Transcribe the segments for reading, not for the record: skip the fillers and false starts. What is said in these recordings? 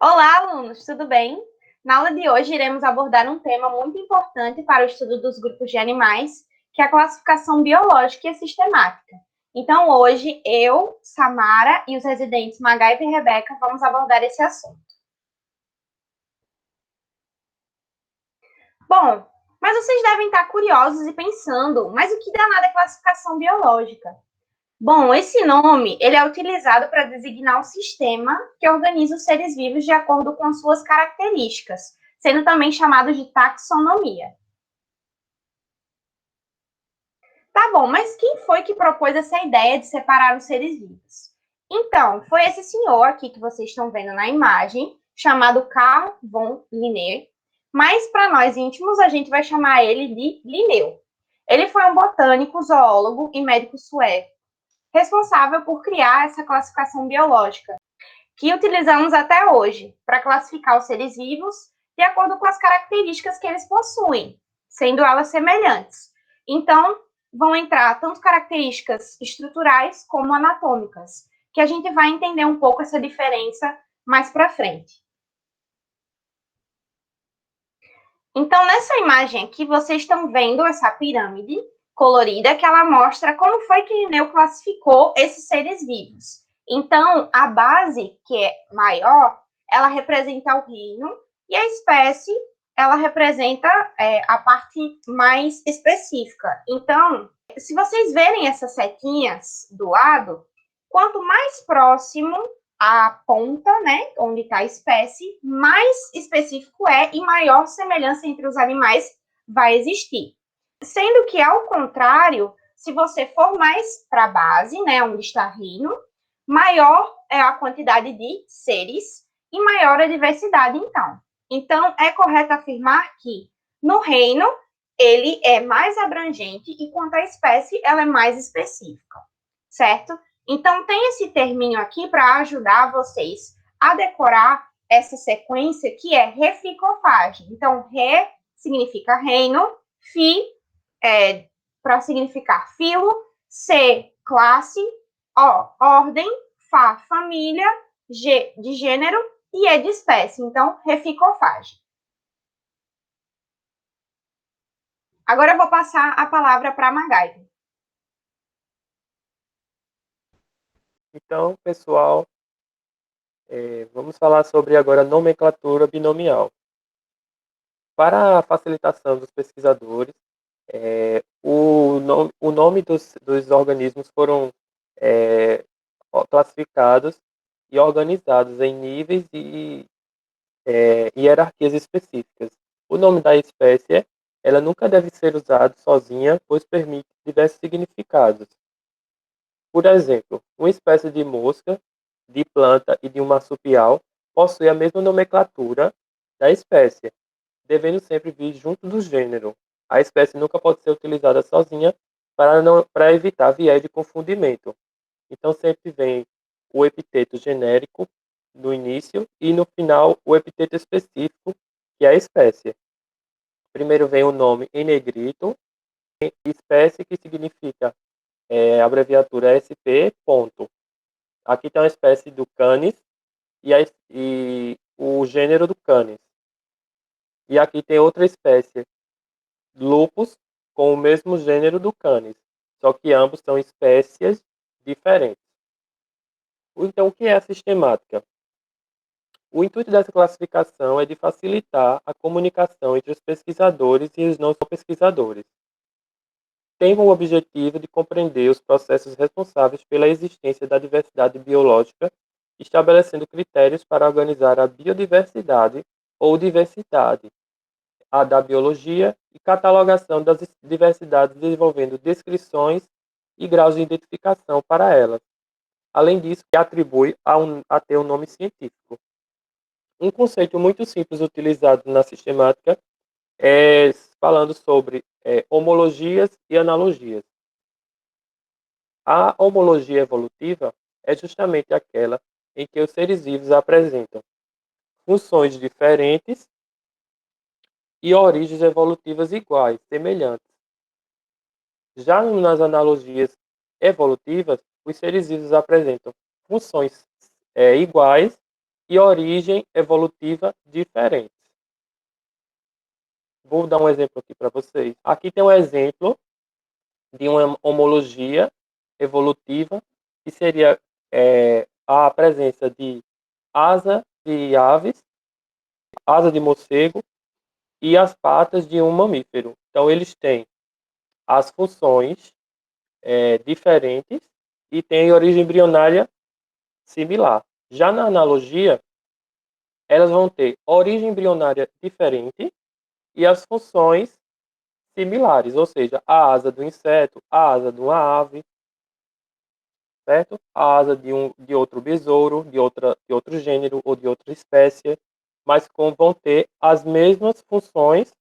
Olá, alunos, tudo bem? Na aula de hoje, iremos abordar um tema muito importante para o estudo dos grupos de animais, que é a classificação biológica e sistemática. Então, hoje, eu, Samara e os residentes Magaip e Rebeca vamos abordar esse assunto. Bom, mas vocês devem estar curiosos e pensando, mas o que danada é classificação biológica? Bom, esse nome ele é utilizado para designar um sistema que organiza os seres vivos de acordo com as suas características, sendo também chamado de taxonomia. Tá bom, mas quem foi que propôs essa ideia de separar os seres vivos? Então, foi esse senhor aqui que vocês estão vendo na imagem, chamado Carl von Linné, mas para nós íntimos a gente vai chamar ele de Linneu. Ele foi um botânico, zoólogo e médico sueco, responsável por criar essa classificação biológica, que utilizamos até hoje para classificar os seres vivos de acordo com as características que eles possuem, sendo elas semelhantes. Então, vão entrar tanto características estruturais como anatômicas, que a gente vai entender um pouco essa diferença mais para frente. Então, nessa imagem aqui, vocês estão vendo essa pirâmide colorida que ela mostra como foi que Linneu classificou esses seres vivos. Então, a base, que é maior, ela representa o reino e a espécie, ela representa a parte mais específica. Então, se vocês verem essas setinhas do lado, quanto mais próximo a ponta, né, onde está a espécie, mais específico é e maior semelhança entre os animais vai existir. Sendo que, ao contrário, se você for mais para a base, né, onde está reino, maior é a quantidade de seres e maior a diversidade, então. Então, é correto afirmar que, no reino, ele é mais abrangente e, quanto à espécie, ela é mais específica, certo? Então, tem esse terminho aqui para ajudar vocês a decorar essa sequência que é reficofagem. Então, re significa reino, fi para significar filo, c, classe, o, ordem, fa, família, g, de gênero e e de espécie. Então, reficofagem. Agora eu vou passar a palavra para a Margaide. Então, pessoal, vamos falar sobre agora nomenclatura binomial. Para a facilitação dos pesquisadores, o nome dos organismos foram classificados e organizados em níveis e hierarquias específicas. O nome da espécie, ela nunca deve ser usado sozinha, pois permite diversos significados. Por exemplo, uma espécie de mosca, de planta e de um marsupial possui a mesma nomenclatura da espécie, devendo sempre vir junto do gênero. A espécie nunca pode ser utilizada sozinha para evitar viés de confundimento. Então sempre vem o epiteto genérico no início e no final o epiteto específico, que é a espécie. Primeiro vem o nome em negrito, espécie que significa a abreviatura SP, ponto. Aqui tem uma espécie do Canis e o gênero do Canis. E aqui tem outra espécie, Lupus, com o mesmo gênero do Canis, só que ambos são espécies diferentes. Então, o que é a sistemática? O intuito dessa classificação é de facilitar a comunicação entre os pesquisadores e os não pesquisadores. Tem o objetivo de compreender os processos responsáveis pela existência da diversidade biológica, estabelecendo critérios para organizar a biodiversidade ou diversidade a da biologia e catalogação das diversidades, desenvolvendo descrições e graus de identificação para elas. Além disso, que atribui a ter um nome científico. Um conceito muito simples utilizado na sistemática é falando sobre homologias e analogias. A homologia evolutiva é justamente aquela em que os seres vivos apresentam funções diferentes e origens evolutivas iguais, semelhantes. Já nas analogias evolutivas, os seres vivos apresentam funções iguais e origem evolutiva diferentes. Vou dar um exemplo aqui para vocês. Aqui tem um exemplo de uma homologia evolutiva, que seria a presença de asa de aves, asa de morcego e as patas de um mamífero. Então, eles têm as funções diferentes e têm origem embrionária similar. Já na analogia, elas vão ter origem embrionária diferente e as funções similares, ou seja, a asa do inseto, a asa de uma ave, certo? A asa de outro besouro, de outro gênero ou de outra espécie, mas vão ter as mesmas funções,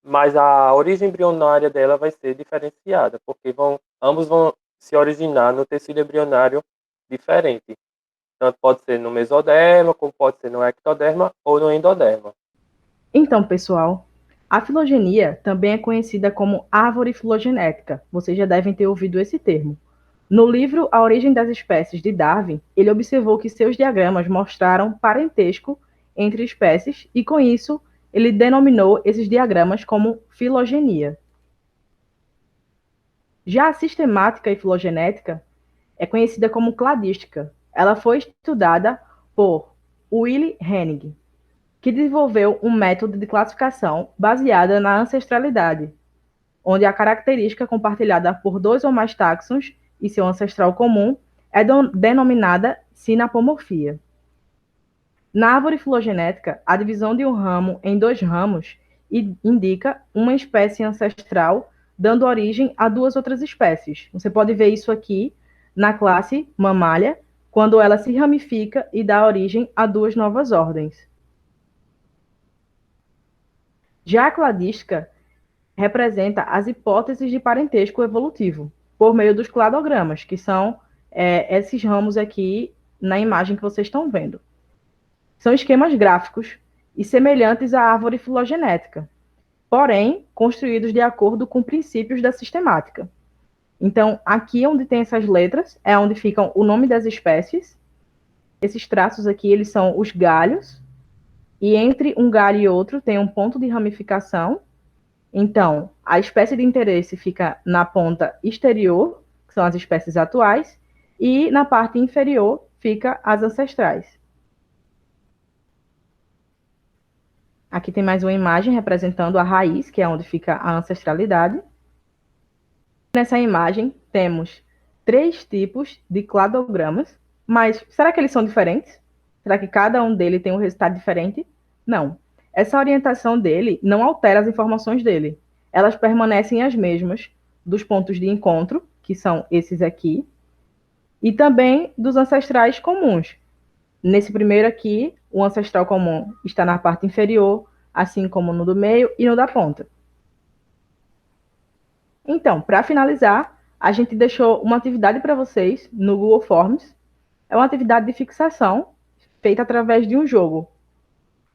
mas a origem embrionária dela vai ser diferenciada, porque ambos vão se originar no tecido embrionário diferente. Tanto pode ser no mesoderma, como pode ser no ectoderma ou no endoderma. Então, pessoal, a filogenia também é conhecida como árvore filogenética. Vocês já devem ter ouvido esse termo. No livro A Origem das Espécies, de Darwin, ele observou que seus diagramas mostraram parentesco entre espécies e, com isso, ele denominou esses diagramas como filogenia. Já a sistemática e filogenética é conhecida como cladística. Ela foi estudada por Willy Hennig, que desenvolveu um método de classificação baseada na ancestralidade, onde a característica compartilhada por dois ou mais táxons e seu ancestral comum é denominada sinapomorfia. Na árvore filogenética, a divisão de um ramo em dois ramos indica uma espécie ancestral, dando origem a duas outras espécies. Você pode ver isso aqui na classe Mammalia, quando ela se ramifica e dá origem a duas novas ordens. Já a cladística representa as hipóteses de parentesco evolutivo, por meio dos cladogramas, que são esses ramos aqui na imagem que vocês estão vendo. São esquemas gráficos e semelhantes à árvore filogenética, porém construídos de acordo com princípios da sistemática. Então, aqui onde tem essas letras é onde ficam o nome das espécies. Esses traços aqui, eles são os galhos, e entre um galho e outro tem um ponto de ramificação. Então, a espécie de interesse fica na ponta exterior, que são as espécies atuais, e na parte inferior fica as ancestrais. Aqui tem mais uma imagem representando a raiz, que é onde fica a ancestralidade. Nessa imagem, temos 3 tipos de cladogramas, mas será que eles são diferentes? Será que cada um deles tem um resultado diferente? Não. Essa orientação dele não altera as informações dele. Elas permanecem as mesmas dos pontos de encontro, que são esses aqui, e também dos ancestrais comuns. Nesse primeiro aqui, o ancestral comum está na parte inferior, assim como no do meio e no da ponta. Então, para finalizar, a gente deixou uma atividade para vocês no Google Forms. É uma atividade de fixação feita através de um jogo.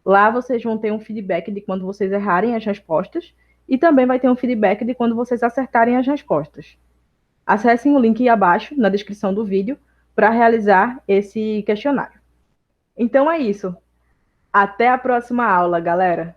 Lá vocês vão ter um feedback de quando vocês errarem as respostas e também vai ter um feedback de quando vocês acertarem as respostas. Acessem o link aí abaixo, na descrição do vídeo, para realizar esse questionário. Então é isso. Até a próxima aula, galera!